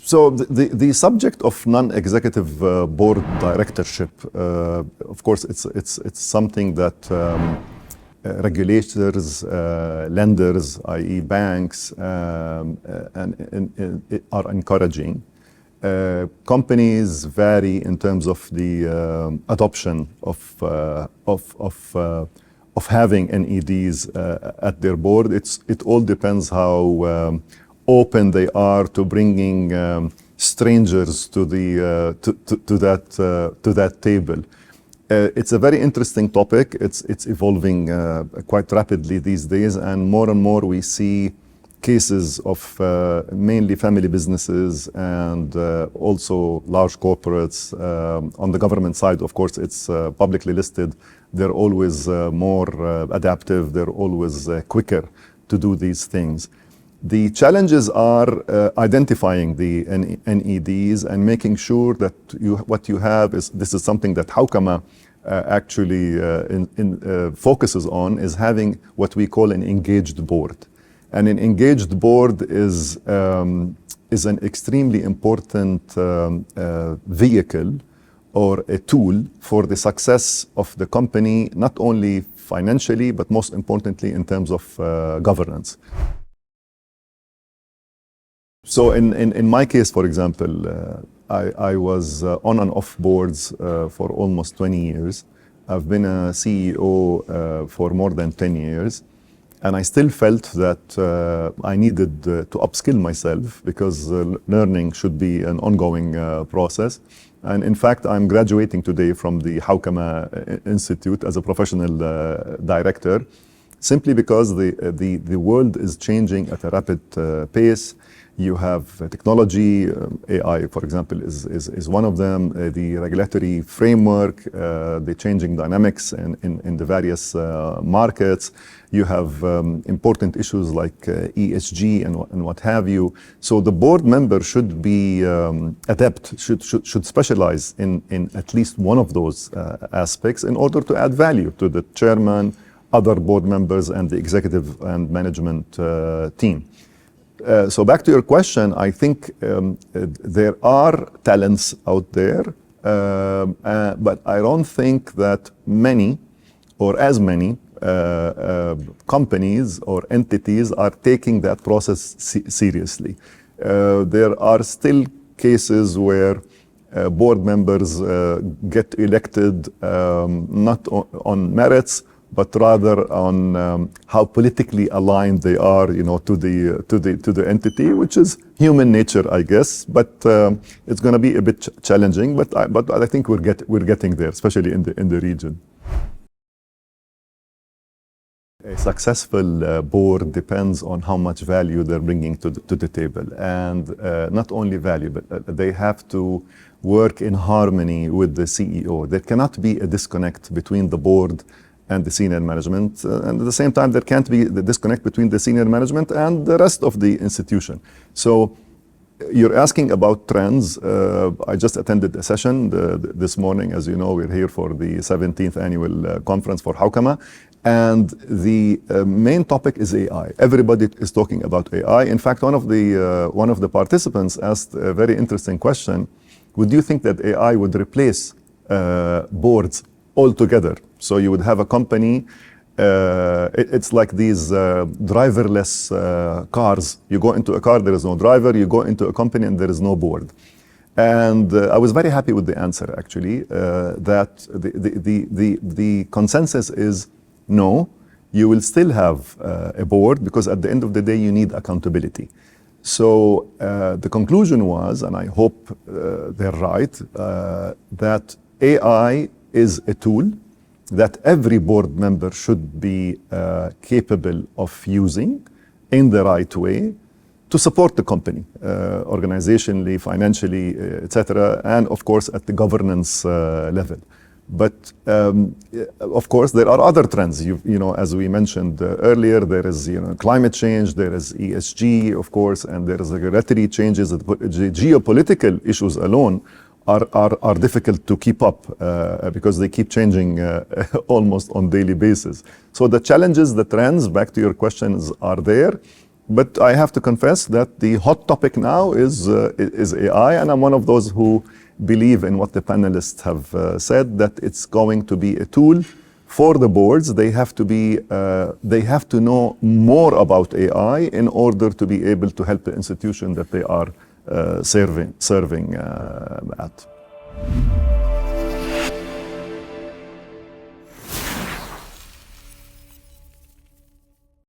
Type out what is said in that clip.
So the subject of non-executive board directorship, of course, it's something that regulators, lenders, i.e. banks, and are encouraging. Companies vary in terms of the adoption of having NEDs at their board. It all depends how open they are to bringing strangers to that table. It's a very interesting topic. It's evolving quite rapidly these days, and more we see cases of mainly family businesses and also large corporates. On the government side, of course, it's publicly listed. They're always more adaptive. They're always quicker to do these things. The challenges are identifying the NEDs and making sure that what you have is, this is something that Hawkama actually focuses on, is having what we call an engaged board. And an engaged board is an extremely important vehicle or a tool for the success of the company, not only financially, but most importantly in terms of governance. So in my case, for example, I was on and off boards for almost 20 years. I've been a CEO for more than 10 years. And I still felt that I needed to upskill myself because learning should be an ongoing process. And in fact, I'm graduating today from the Hawkama Institute as a professional director, simply because the world is changing at a rapid pace. You have technology, AI, for example, is one of them, the regulatory framework, the changing dynamics in the various markets. You have important issues like ESG and what have you. So the board member should be adept, should specialize in at least one of those aspects in order to add value to the chairman, other board members, and the executive and management team. So back to your question, I think there are talents out there, but I don't think that many or as many companies or entities are taking that process seriously. There are still cases where board members get elected not on merits, but rather on how politically aligned they are, to the entity, which is human nature, I guess. But it's going to be a bit challenging. But I think we're getting there, especially in the region. A successful board depends on how much value they're bringing to the table, and not only value, but they have to work in harmony with the CEO. There cannot be a disconnect between the board and the senior management, and at the same time there can't be the disconnect between the senior management and the rest of the institution. So you're asking about trends. I just attended a session this morning. As you know, we're here for the 17th annual conference for Hawkama, and the main topic is AI. Everybody is talking about AI. In fact, one of the participants asked a very interesting question: would you think that AI would replace boards altogether? So you would have a company, it's like these driverless cars. You go into a car, there is no driver. You go into a company and there is no board. And I was very happy with the answer, actually, that the consensus is no, you will still have a board, because at the end of the day, you need accountability. So the conclusion was, and I hope they're right, that AI is a tool that every board member should be capable of using in the right way to support the company, organizationally, financially, etc., and of course at the governance level. But of course there are other trends. As we mentioned earlier, there is climate change, there is ESG, of course, and there is regulatory changes. The geopolitical issues alone are difficult to keep up because they keep changing almost on daily basis. So the challenges, the trends, back to your questions, are there. But I have to confess that the hot topic now is AI, and I'm one of those who believe in what the panelists have said, that it's going to be a tool for the boards. They have to know more about AI in order to be able to help the institution that they are serving at.